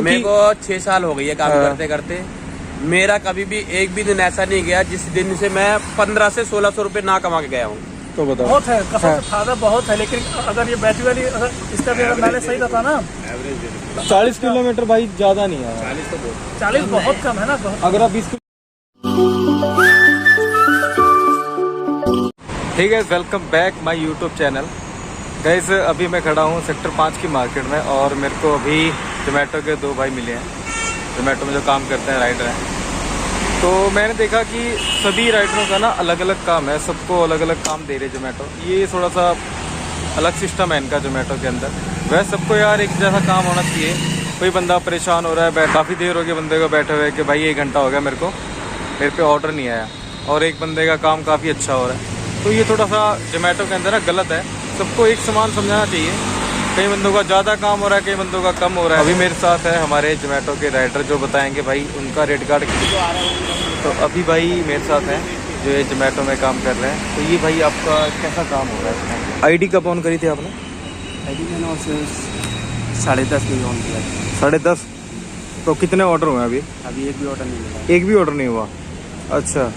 मेरे को 6 साल हो गई है काम करते करते। मेरा कभी भी एक भी दिन ऐसा नहीं गया जिस दिन से मैं 1500 से 1600 रुपए ना कमा के गया हूँ। तो बताओ, बहुत है, कसम से फायदा बहुत है, लेकिन अगर ये बैटरी वाली अगर इसका भी अगर बैलेंस सही रहता ना, 40 किलोमीटर भाई ज्यादा नहीं है। 40 बहुत कम है ना, बहुत। अगर आप 20 ठीक है, welcome back my YouTube channel. Guys अभी मैं खड़ा हूँ सेक्टर 5 की मार्केट में और मेरे को अभी जोमेटो के 2 भाई मिले हैं। जोमेटो में जो काम करते हैं राइडर हैं। तो मैंने देखा कि सभी राइडरों का ना अलग अलग काम है, सबको अलग अलग काम दे रहे जोमेटो। ये थोड़ा सा अलग सिस्टम है इनका जोमेटो के अंदर। वैसे सबको यार एक जैसा काम होना चाहिए। कोई बंदा परेशान हो रहा है, काफ़ी देर हो गई बंदे को बैठे हुए कि भाई 1 घंटा हो गया मेरे पे ऑर्डर नहीं आया, और एक बंदे का काम काफ़ी अच्छा हो रहा है। तो ये थोड़ा सा जोमेटो के अंदर ना गलत है। सबको एक समान समझाना चाहिए। कई बंदों का ज़्यादा काम हो रहा है, कई बंदों का कम हो रहा है। अभी मेरे साथ है हमारे जोमेटो के राइडर जो बताएंगे भाई उनका रेट कार्ड। तो अभी भाई मेरे साथ हैं जो ये जोमेटो में काम कर रहे हैं। तो ये भाई आपका कैसा काम हो रहा है इसमें? आईडी कब ऑन करी थी आपने? आईडी मैंने उसे 10:30 में ऑन किया। 10:30? तो कितने ऑर्डर हुए अभी? अभी एक भी ऑर्डर नहीं मिला। एक भी ऑर्डर नहीं हुआ? अच्छा,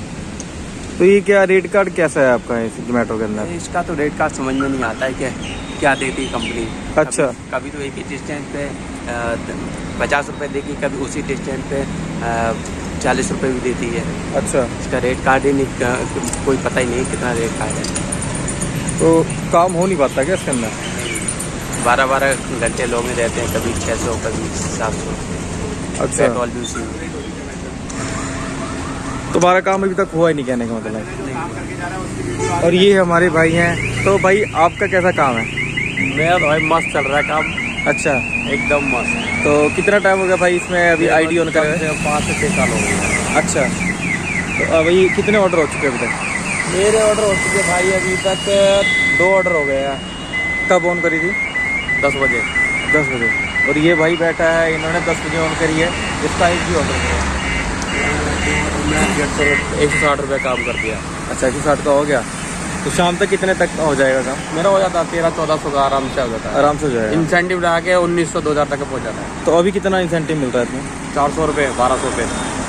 तो ये क्या रेट कार्ड कैसा है आपका इस जोमेटो के अंदर? इसका तो रेट कार्ड समझ में नहीं आता है कि क्या देती है कंपनी। अच्छा, कभी तो एक ही डिस्टेंस पे 50 रुपये देगी, कभी उसी डिस्टेंस पे 40 रुपये भी देती है। अच्छा, इसका रेट कार्ड ही नहीं, कोई पता ही नहीं कितना रेट कार्ड है। तो काम हो नहीं पाता क्या इसके अंदर? 12-12 घंटे लोग में रहते हैं, कभी 600 कभी 700। अच्छा, पेट्रोल भी उसी में। तुम्हारा काम अभी तक हुआ ही नहीं कहने का मतलब। और ये हमारे भाई हैं। तो भाई आपका कैसा काम है? मेरा तो भाई मस्त चल रहा है काम, अच्छा, एकदम मस्त। तो कितना टाइम हो गया भाई इसमें अभी आईडी ऑन करे हुए? 5 से 6 साल हो गए। अच्छा, तो अभी कितने ऑर्डर हो चुके हैं अभी तक? मेरे ऑर्डर हो चुके भाई अभी तक 2 ऑर्डर हो गए हैं। कब ऑन करी थी? 10 बजे। 10 बजे। और ये भाई बैठा है, इन्होंने 10 बजे ऑन करी है। इसका एक भी ऑर्डर नहीं है। मैं 160 रुपये काम कर दिया। अच्छा, 160 का हो गया। तो शाम तक कितने तक हो जाएगा काम? मेरा हो जाता है 1300-1400 का आराम से हो जाता है। आराम से हो जाएगा। इंसेंटिव लगा के 1900-2000 तक पहुँच जाता है। तो अभी कितना इंसेंटिव मिलता है इसमें? 400 रुपये, 1200 रुपये।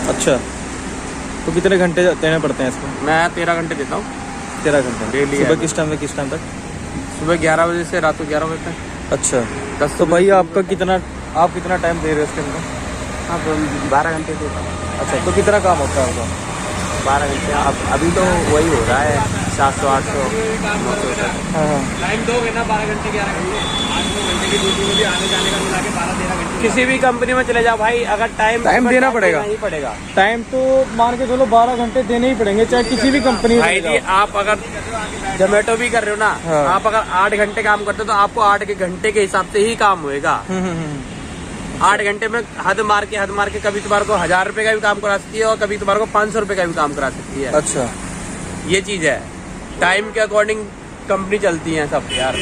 अच्छा, तो कितने घंटे देने पड़ते हैं इसमें? मैं 13 घंटे देता हूँ। 13 घंटे डेली है। सुबह किस टाइम से किस टाइम तक? सुबह 11 बजे से रात को 11 बजे तक। अच्छा, 10। तो भाई आपका आप कितना टाइम दे रहे हो इसके अंदर? हाँ, 12 घंटे देता हूँ। अच्छा, तो कितना काम होता है आपका? 12 घंटे। अब अभी तो वही हो रहा है 700-800 900 तक। हाँ, टाइम दोगे ना 12 घंटे 11 घंटे 8-9 घंटे की ड्यूटी में भी आने जाने का मिला के 12-13 घंटे। किसी भी कंपनी में चले जाओ भाई, अगर टाइम देना पड़ेगा। नहीं पड़ेगा टाइम तो मान के चलो 12 घंटे देने ही पड़ेंगे, चाहे किसी भी कंपनी में भाई चले जी। जाओ। आप अगर जोमेटो भी कर रहे हो ना, हाँ। आप अगर 8 घंटे काम करते हो तो आपको 8 के घंटे के हिसाब से ही काम होएगा। 8 घंटे में हद मार के कभी तुम्हारे को 1000 रुपए का भी काम करा सकती है और कभी तुम्हारे को 500 रुपए का भी काम करा सकती है। अच्छा, ये चीज है, टाइम के अकॉर्डिंग कंपनी चलती है सब यार।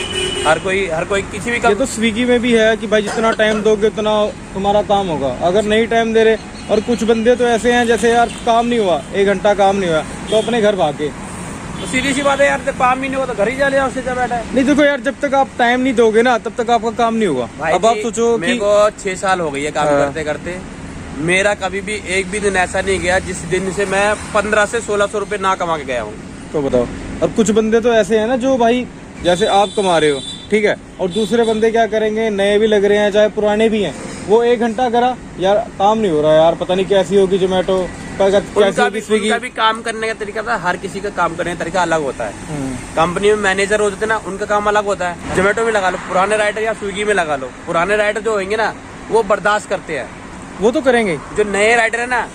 हर कोई किसी भी ये तो स्विगी में भी है कि भाई जितना टाइम दोगे उतना तुम्हारा काम होगा। अगर नहीं टाइम दे रहे, और कुछ बंदे तो ऐसे हैं जैसे यार काम नहीं हुआ, 1 घंटा काम नहीं हुआ तो अपने घर भागे। तो सीधी सी बात है यार, जब काम ही नहीं हुआ तो घर ही चले जाओ, उससे जब बैठा है। नहीं देखो यार, जब तक आप टाइम नहीं दोगे ना तब तक आपका काम नहीं होगा। अब आप सोचो मेरे कि को 6 साल हो गई है काम हाँ। करते करते। मेरा कभी भी एक भी दिन ऐसा नहीं गया जिस दिन से मैं 1500 से 1600 रुपए ना कमा के गया हूँ। तो बताओ, अब कुछ बंदे तो ऐसे हैं ना जो भाई जैसे आप कमा रहे हो, ठीक है, और दूसरे बंदे क्या करेंगे, नए भी लग रहे हैं चाहे पुराने भी हैं, वो 1 घंटा करा यार काम नहीं हो रहा यार, पता नहीं कैसी होगी जोमेटो, उनका भी काम करने का तरीका था। हर किसी का काम करने का तरीका अलग होता है। कंपनी में मैनेजर होते थे ना, उनका काम अलग होता है। जोमेटो में लगा लो पुराने राइडर या स्विगी में लगा लो, पुराने राइडर जो होंगे ना वो बर्दाश्त करते हैं, वो तो करेंगे। जो नए राइडर है ना,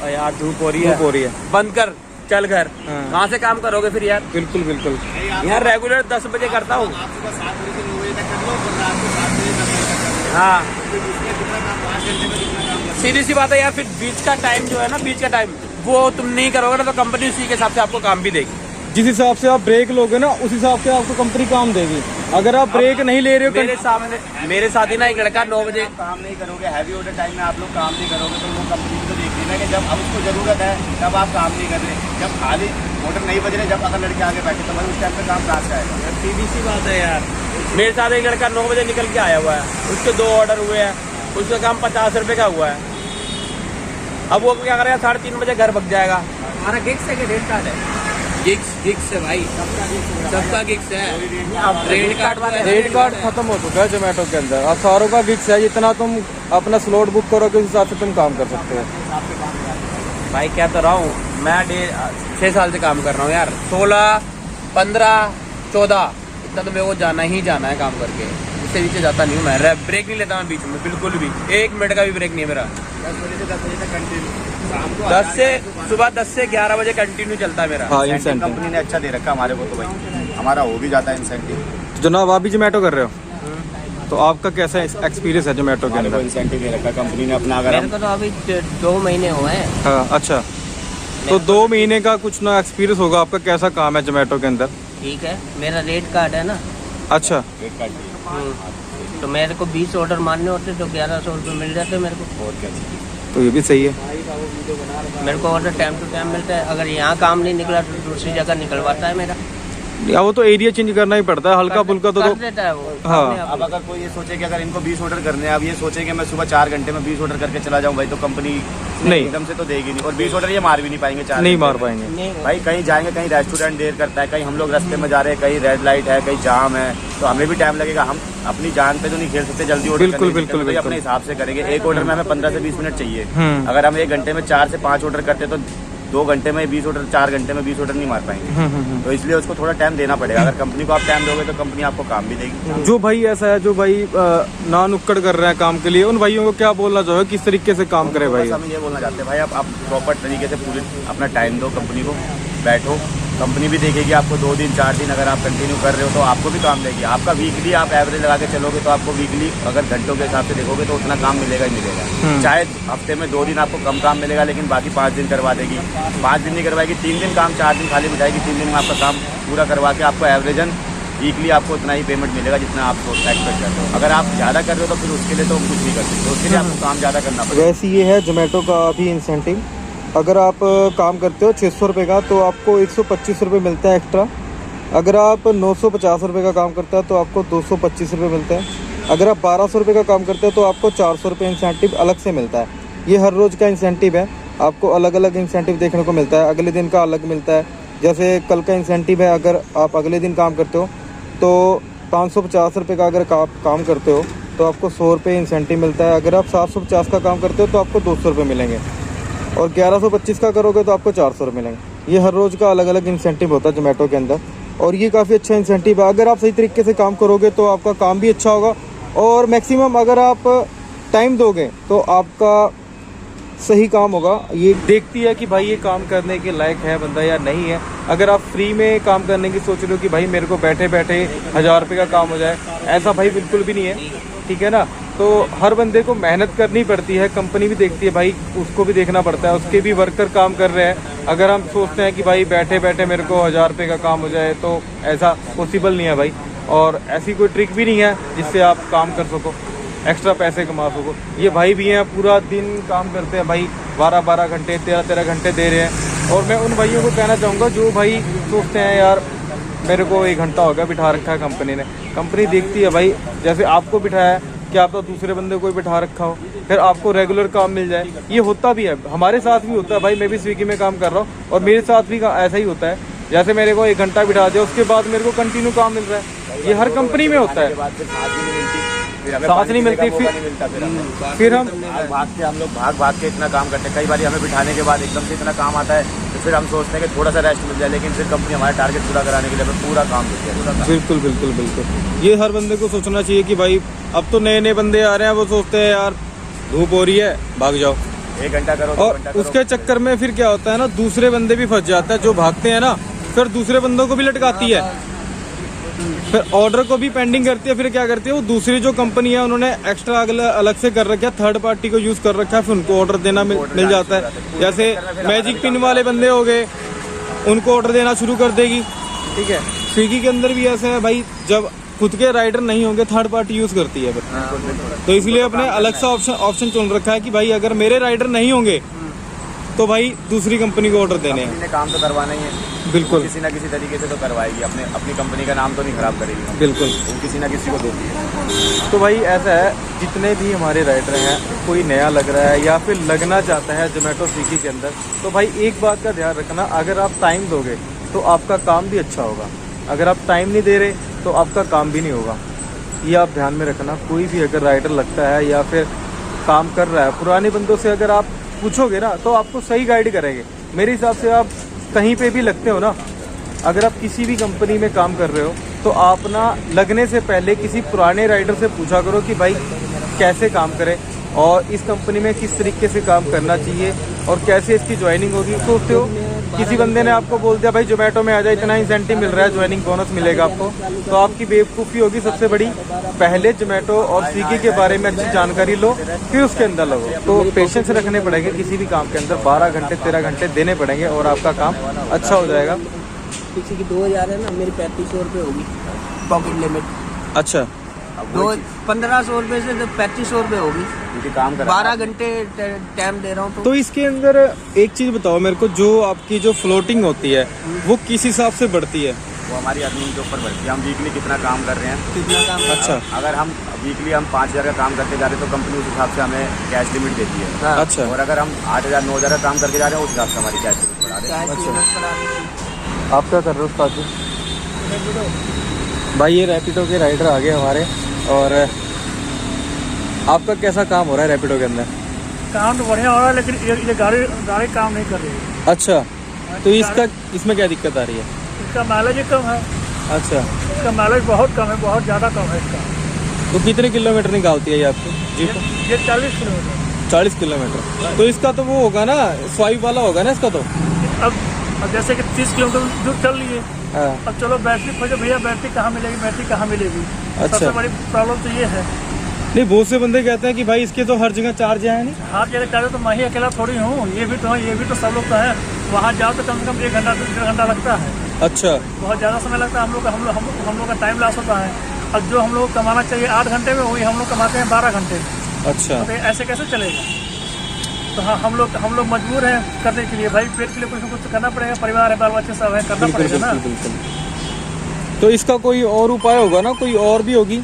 यार धूप हो रही है बंद कर चल घर, कहाँ से काम करोगे फिर यार। बिल्कुल बिल्कुल। यार रेगुलर 10 बजे करता हूँ। हाँ, सीधी सी बात है यार। फिर बीच का टाइम जो है ना, बीच का टाइम वो तुम नहीं करोगे ना तो कंपनी उसी के हिसाब से आपको काम भी देगी। जिस हिसाब से आप ब्रेक लोगे ना उस हिसाब से आपको कंपनी काम देगी। अगर आप ब्रेक नहीं ले रहे हो, मेरे साथ ही ना एक लड़का 9 बजे काम नहीं करोगे, हैवी ऑर्डर टाइम में आप लोग काम नहीं करोगे तो वो कंपनी भी तो देखती है कि जब अब उसको जरूरत है तब आप काम नहीं कर रहे, जब खाली ऑर्डर नहीं बज रहे, जब अगर लड़के आगे बैठे तो भाई उस टाइम पे काम कहाँ से आएगा। सीधी सी बात है यार। मेरे साथ एक लड़का 9 बजे निकल के आया हुआ है, उसके 2 ऑर्डर हुए हैं, उसका काम 50 रुपए का हुआ है। अब वो क्या करेगा, 3:30 बजे घर भग जाएगा। हमारा गिग्स है कि रेट कार्ड है? गिग्स है भाई, सबका गिग्स है। रेट कार्ड वाले रेट कार्ड खत्म हो चुका है जोमेटो के अंदर। अब सारों का गिग्स है, जितना तुम अपना स्लॉट बुक करोगे उस हिसाब से तुम काम कर सकते हो। भाई क्या तो रहा हूँ मैं, 6 साल से काम कर रहा हूँ यार। 16, 15, 14 इतना तो मेरे को जाना ही जाना है काम करके। इससे नीचे जाता नहीं हूँ मैं। ब्रेक नहीं लेता मैं बीच में, बिल्कुल भी 1 मिनट का भी ब्रेक नहीं है मेरा। 10 बजे से 10 बजे तक कंटिन्यू, शाम को 10 से सुबह 10 से 11 बजे कंटिन्यू चलता है मेरा। हाँ, इंसेंटिव इंसेंटिव कंपनी ने अच्छा दे रखा हमारे को, तो भाई हमारा हो भी जाता है इंसेंटिव। जनाब, आप भी जोमेटो कर रहे हो, तो आपका कैसा एक्सपीरियंस है जोमेटो के हमारे को अंदर? इंसेंटिव दे रखा कंपनी ने अपना। अगर मेरे को तो अभी 2 महीने हुए हैं। हाँ, अच्छा। तो 2 महीने का कुछ ना एक्सपीरियंस होगा आपका, कैसा काम है जोमेटो के अंदर? ठीक है, मेरा रेट कार्ड है ना। अच्छा, रेट कार्ड तो मेरे को 20 ऑर्डर मारने होते तो 1100 रुपये मिल जाते मेरे को। और क्या चाहिए। तो ये भी सही है। मेरे को ऑर्डर टाइम टू टाइम मिलता है। अगर यहाँ काम नहीं निकला तो दूसरी जगह निकलवाता है मेरा। या वो तो एरिया चेंज करना ही पड़ता है, हल्का फुल्का तो कर देता है वो। हाँ। अपने आप। अब अगर कोई ये सोचे कि अगर इनको 20 ऑर्डर करने हैं, अब ये सोचे कि मैं सुबह 4 घंटे में 20 ऑर्डर करके चला जाऊं, भाई तो कंपनी नहीं। एकदम से तो देगी नहीं। और 20 ऑर्डर ये मार भी नहीं पाएंगे, 4 नहीं घंटे मार में। पाएंगे। नहीं, भाई कहीं जाएंगे, कहीं रेस्टोरेंट देर करता है, कहीं हम लोग रास्ते में जा रहे हैं, कहीं रेड लाइट है, कहीं जाम है, तो हमें भी टाइम लगेगा। हम अपनी जान पे तो नहीं खेल सकते जल्दी ऑर्डर बिल्कुल, करने की, बिल्कुल, तो बिल्कुल। अपने हिसाब से करेंगे। एक ऑर्डर में हमें 15 से 20 मिनट चाहिए। हम्म। अगर हम 1 घंटे में 4 से 5 ऑर्डर करते तो 2 घंटे में 20 ऑर्डर, 4 घंटे में 20 ऑर्डर नहीं मार पाएंगे। तो इसलिए उसको थोड़ा टाइम देना पड़ेगा। अगर कंपनी को आप टाइम दोगे तो कंपनी आपको काम भी देगी। जो भाई ऐसा है, जो भाई ना नुक्कड़ कर रहे हैं काम के लिए, उन भाइयों को क्या बोलना चाहोगे, किस तरीके से काम करे भाई? बस हम ये बोलना चाहते हैं भाई, आप प्रॉपर तरीके से पूरे अपना टाइम दो कंपनी को, बैठो। कंपनी भी देखेगी आपको 2 दिन 4 दिन अगर आप कंटिन्यू कर रहे हो तो आपको भी काम देगी। आपका वीकली आप एवरेज लगा के चलोगे तो आपको वीकली अगर घंटों के हिसाब से देखोगे तो उतना काम मिलेगा ही मिलेगा। चाहे हफ्ते में 2 दिन आपको कम काम मिलेगा, लेकिन बाकी 5 दिन करवा देगी। 5 दिन नहीं करवाएगी, 3 दिन काम, 4 दिन खाली बिठाएगी। 3 दिन में आपका काम पूरा करवा के आपको एवरेजन वीकली आपको उतना ही पेमेंट मिलेगा जितना आप एक्सपेक्ट करते हो। अगर आप ज़्यादा कर रहे हो तो फिर उसके लिए तो कुछ नहीं कर सकते, उसके लिए आपको काम ज़्यादा करना पड़ेगा। वैसे ये है जोमेटो का अभी इंसेंटिव। अगर आप काम करते हो 600 रुपये का तो आपको 125 रुपये मिलता है एक्स्ट्रा। अगर आप 950 रुपये का काम करते हो तो आपको 225 रुपये मिलता है। अगर आप 1200 रुपये का काम करते हो तो आपको 400 रुपये इंसेंटिव अलग से मिलता है। ये हर रोज़ का इंसेंटिव है, आपको अलग अलग इंसेंटिव देखने को मिलता है। अगले दिन का अलग मिलता है। जैसे कल का इंसेंटिव है, अगर आप अगले दिन काम करते हो तो 550 रुपये का अगर काम करते हो तो आपको 100 रुपये इंसेंटिव मिलता है। अगर आप 750 का काम करते हो तो आपको 200 रुपये मिलेंगे। और 1125 का करोगे तो आपको 400 रुपये मिलेंगे। ये हर रोज़ का अलग अलग इंसेंटिव होता है जोमेटो के अंदर, और ये काफ़ी अच्छा इंसेंटिव है। अगर आप सही तरीके से काम करोगे तो आपका काम भी अच्छा होगा, और मैक्सिमम अगर आप टाइम दोगे तो आपका सही काम होगा। ये देखती है कि भाई ये काम करने के लायक है बंदा या नहीं है। अगर आप फ्री में काम करने की सोच रहे हो कि भाई मेरे को बैठे बैठे 1000 रुपये का काम हो जाए, ऐसा भाई बिल्कुल भी नहीं है, ठीक है ना। तो हर बंदे को मेहनत करनी पड़ती है, कंपनी भी देखती है भाई, उसको भी देखना पड़ता है, उसके भी वर्कर काम कर रहे हैं। अगर हम सोचते हैं कि भाई बैठे बैठे मेरे को 1000 रुपये का काम हो जाए तो ऐसा पॉसिबल नहीं है भाई। और ऐसी कोई ट्रिक भी नहीं है जिससे आप काम कर सको, एक्स्ट्रा पैसे कमा सको। ये भाई भी हैं, पूरा दिन काम करते हैं भाई, 12-12 घंटे 13-13 घंटे दे रहे हैं। और मैं उन भाइयों को कहना चाहूँगा जो भाई सोचते हैं यार मेरे को 1 घंटा हो गया बिठा रखा है कंपनी ने। कंपनी देखती है भाई, जैसे आपको बिठाया है कि आप तो दूसरे बंदे को बिठा रखा हो, फिर आपको रेगुलर काम मिल जाए। ये होता भी है, हमारे साथ भी होता है भाई। मैं भी स्विगी में काम कर रहा हूँ और मेरे साथ भी ऐसा ही होता है। जैसे मेरे को 1 घंटा बिठा दिया, उसके बाद मेरे को कंटिन्यू काम मिल रहा है। ये हर कंपनी में होता है। सांस नहीं मिलती, फिर हम भाग के इतना काम करते हैं। कई बार हमें बिठाने के बाद एकदम से इतना काम आता है तो फिर हम सोचते हैं कि थोड़ा सा रेस्ट मिल जाए, लेकिन फिर कंपनी हमारा टारगेट पूरा कराने के लिए हमें पूरा काम देती है। बिल्कुल बिल्कुल बिल्कुल, ये हर बंदे को सोचना चाहिए कि भाई अब तो नए नए बंदे आ रहे हैं, वो सोचते हैं यार धूप हो रही है भाग जाओ, 1 घंटा करो, 2 और घंटा करो। उसके चक्कर में फिर क्या होता है ना, दूसरे बंदे भी फंस जाते हैं। जो भागते हैं ना, फिर दूसरे बंदों को भी लटकाती है, फिर ऑर्डर को भी पेंडिंग करती है। फिर क्या करती है वो दूसरी जो कंपनी है, उन्होंने एक्स्ट्रा अलग से कर रखा है, थर्ड पार्टी को यूज कर रखा है, फिर उनको ऑर्डर देना मिल जाता है। जैसे मैजिक पिन वाले बंदे हो गए, उनको ऑर्डर देना शुरू कर देगी, ठीक है। स्विगी के अंदर भी ऐसा है भाई, जब खुद के राइडर नहीं होंगे थर्ड पार्टी यूज करती है। तो इसलिए अपने अलग सा ऑप्शन चुन रखा है कि भाई अगर मेरे राइडर नहीं होंगे तो भाई दूसरी कंपनी को ऑर्डर देने हैं। कंपनी ने काम तो करवाना ही है, बिल्कुल किसी ना किसी तरीके से तो करवाएगी, अपनी कंपनी का नाम तो नहीं खराब करेगी, बिल्कुल। वो किसी ना किसी को देती है। तो भाई ऐसा है, जितने भी हमारे राइडर हैं, कोई नया लग रहा है या फिर लगना चाहता है जोमेटो स्विगी के अंदर, तो भाई एक बात का ध्यान रखना, अगर आप टाइम दोगे तो आपका काम भी अच्छा होगा, अगर आप टाइम नहीं दे रहे तो आपका काम भी नहीं होगा। ये आप ध्यान में रखना। कोई भी अगर राइडर लगता है या फिर काम कर रहा है, पुराने बंदों से अगर आप पूछोगे ना तो आपको सही गाइड करेंगे। मेरे हिसाब से आप कहीं पे भी लगते हो ना, अगर आप किसी भी कंपनी में काम कर रहे हो तो आप ना लगने से पहले किसी पुराने राइडर से पूछा करो कि भाई कैसे काम करें और इस कंपनी में किस तरीके से काम करना चाहिए और कैसे इसकी ज्वाइनिंग होगी। सोचते हो किसी बंदे ने आपको बोल दिया भाई जोमेटो में आ जाए, इतना इंसेंटिव मिल रहा है, ज्वाइनिंग बोनस मिलेगा आपको, तो आपकी बेवकूफ़ी होगी सबसे बड़ी। पहले जोमेटो और स्विगी के बारे में अच्छी जानकारी लो, फिर उसके अंदर लगो। तो पेशेंस रखने पड़ेंगे किसी भी काम के अंदर, 12 घंटे 13 घंटे देने पड़ेंगे और आपका काम अच्छा हो जाएगा। किसी की 2000 है ना, मेरी 3500 रुपये होगी पॉकेट लिमिट। अच्छा, 1500 रुपये से तो 3500 रुपये होगी, क्योंकि काम कर 12 घंटे टाइम दे रहा हूँ। तो इसके अंदर एक चीज़ बताओ मेरे को, जो आपकी जो फ्लोटिंग होती है वो किस हिसाब से बढ़ती है? वो हमारी अर्निंग के ऊपर बढ़ती है, हम वीकली कितना काम कर रहे हैं। कितना काम? अच्छा, अगर हम वीकली हम 5000 का काम करते जा रहे हैं तो कंपनी उस हिसाब से हमें कैश लिमिट देती है। अच्छा, और अगर हम 8000 9000 का काम करके जा रहे हैं उस हिसाब से हमारी कैश लिमिट बढ़ा रहे हैं। आप क्या कर रहे हो उस्ताद जी? भाई ये रैपिडो के राइडर आ गए हमारे, और आपका कैसा काम हो रहा है रैपिडो के अंदर? काम तो बढ़िया हो रहा है, लेकिन ये गाड़ी काम नहीं कर रही है। अच्छा, तो इसमें क्या दिक्कत आ रही है? इसका माइलेज ही कम है। अच्छा, इसका माइलेज बहुत कम है, बहुत ज़्यादा कम है इसका। तो कितने किलोमीटर निकालती है ये आपको जीप? ये 40 किलोमीटर। 40 किलोमीटर। तो इसका तो वो होगा ना, स्वाइप वाला होगा ना इसका तो? अब जैसे कि 30 किलोमीटर दूर चल लिए, हाँ। अब चलो बैटरी खोजो, भैया बैटरी कहाँ मिलेगी, बैटरी कहाँ मिलेगी। अच्छा। सबसे बड़ी प्रॉब्लम तो ये है। नहीं, बहुत से बंदे कहते हैं कि भाई इसके तो हर जगह चार्ज है नहीं। हाथ जगह चार्ज तो मैं ही अकेला थोड़ी हूँ, ये भी तो सब लोग तो हैं। वहाँ जाओ तो कम से कम 1 घंटा 1.5 घंटा लगता है। अच्छा, बहुत ज़्यादा समय लगता है, हम लोग का टाइम लॉस होता है। अब जो हम लोग कमाना चाहिए 8 घंटे में, वही हम लोग कमाते हैं 12 घंटे। अच्छा, तो ऐसे कैसे चलेगा? तो हाँ, हम लोग मजबूर हैं करने के लिए। भाई पेट के लिए कुछ न कुछ करना पड़ेगा, परिवार है, बाल बच्चे सब है, करना बिल्कुल पड़ेगा ना। बिल्कुल बिल्कुल। तो इसका कोई और उपाय होगा ना, कोई और भी होगी,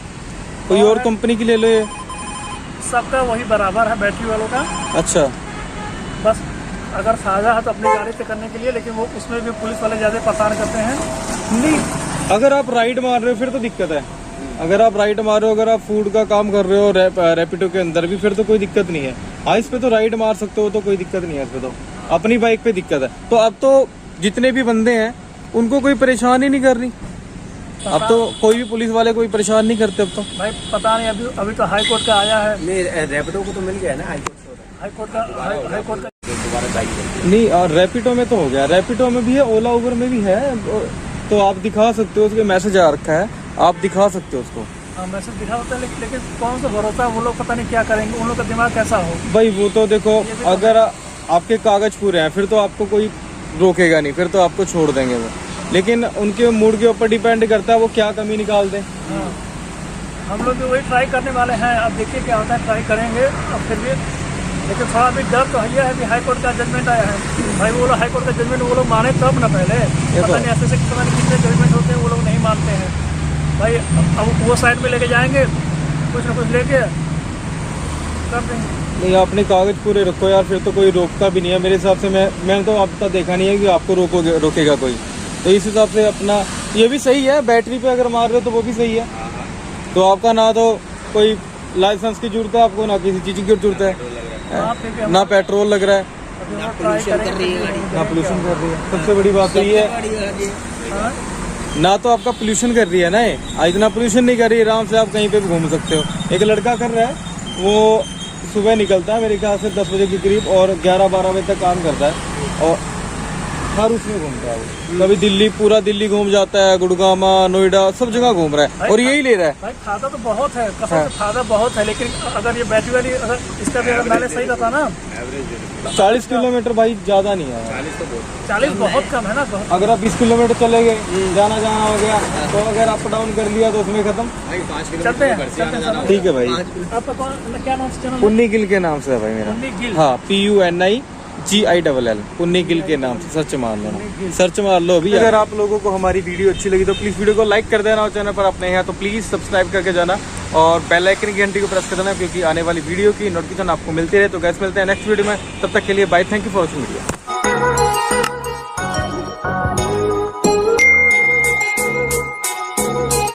कोई और कंपनी की ले लो ये। सबका वही बराबर है बैटरी वालों का। अच्छा, बस अगर फायदा है तो अपनी गाड़ी से करने के लिए, लेकिन वो उसमें भी पुलिस वाले ज़्यादा परेशान करते हैं। नहीं, अगर आप राइड मार रहे हो फिर तो दिक्कत है। अगर आप राइड मार रहे हो, अगर आप फूड का काम कर रहे हो रैपिडो के अंदर भी, फिर तो कोई दिक्कत नहीं है। हाँ, इस पे तो राइड मार सकते हो, तो कोई दिक्कत नहीं है इस पे तो। अपनी बाइक पे दिक्कत है। तो अब तो जितने भी बंदे हैं उनको कोई परेशान ही नहीं कर रही, अब तो कोई भी पुलिस वाले कोई परेशान नहीं करते अब तो। भाई पता नहीं, अभी तो हाई कोर्ट का आया है। नहीं, रैपिडो को तो मिल गया ना हाई कोर्ट का। दोबारा चाहिए नहीं, और रैपिडो में तो हो गया, रैपिडो में भी है, ओला उबर में भी है, तो आप दिखा सकते हो, उसके मैसेज आ रखा है, आप दिखा सकते हो उसको। हाँ, मैसेज दिखा होता है, लेकिन कौन सा भरोसा है, वो लोग पता नहीं क्या करेंगे, उन लोग का दिमाग कैसा हो। भाई वो तो देखो, अगर आपके कागज पूरे हैं फिर तो आपको कोई रोकेगा नहीं, फिर तो आपको छोड़ देंगे वो। लेकिन उनके मूड के ऊपर डिपेंड करता है वो क्या कमी निकाल दें। हाँ, हम लोग भी वही ट्राई करने वाले हैं। अब देखिए क्या होता है, ट्राई करेंगे। अब फिर भी लेकिन थोड़ा अभी डर तो है कि हाई कोर्ट का जजमेंट आया है। भाई वो लोग हाई कोर्ट का जजमेंट वो लोग माने तब ना, पहले पता नहीं ऐसे पता नहीं कितने जजमेंट होते हैं, वो लोग नहीं मानते हैं। भाई अब वो साइड में लेके जाएंगे, कुछ ना कुछ लेके कर देंगे। नहीं, अपने कागज पूरे रखो यार, फिर तो कोई रोकता भी नहीं है मेरे हिसाब से। मैंने तो अब तक देखा नहीं है कि आपको रोकेगा कोई। तो इस हिसाब से अपना ये भी सही है, बैटरी पे अगर मार रहे हो तो वो भी सही है। तो आपका ना तो कोई लाइसेंस की जरूरत है आपको, ना किसी चीज़ की जरूरत है, ना पेट्रोल लग रहा है, ना पोल्यूशन कर रही है गाड़ी, ना पोल्यूशन कर रही है। सबसे बड़ी बात तो ये है, ना तो आपका पोल्यूशन कर रही है ना, ये इतना पोल्यूशन नहीं कर रही है, आराम से आप कहीं पे भी घूम सकते हो। एक लड़का कर रहा है, वो सुबह निकलता है मेरे ख्याल से 10 बजे के करीब और 11-12 बजे तक काम करता है, और हर उसमें घूमता है वो। कभी दिल्ली, पूरा दिल्ली घूम जाता है, गुड़गामा, नोएडा, सब जगह घूम रहा है और यही ले रहा है। भाई फायदा तो बहुत है, कसम से फायदा बहुत है, लेकिन अगर ये बैटरी वाली अगर इसका भी अगर माइलेज सही रहता ना, 40 किलोमीटर भाई ज़्यादा नहीं है, 40 बहुत कम है ना। बहुत अगर आप 20 किलोमीटर चले गए, जाना हो गया, तो अगर अप डाउन कर लिया तो उसमें खत्म। चलते हैं। ठीक है भाई। आपका क्या नाम से चैनल? पुन्नी गिल के नाम से है भाई मेरा। पुन्नी गिल। हाँ, PUNI GILL उन्नी गिल के नाम से सर्च मार लेना, सर्च मार लो अभी। अगर आप लोगों को हमारी वीडियो अच्छी लगी तो प्लीज़ वीडियो को लाइक कर देना और चैनल पर अपने हैं तो प्लीज़ सब्सक्राइब करके जाना और बेल आइकन की घंटी को प्रेस कर देना, क्योंकि आने वाली वीडियो की नोटिफिकेशन आपको मिलती रहे। तो गैस मिलते हैं नेक्स्ट वीडियो में, तब तक के लिए bye, thank you for watching video.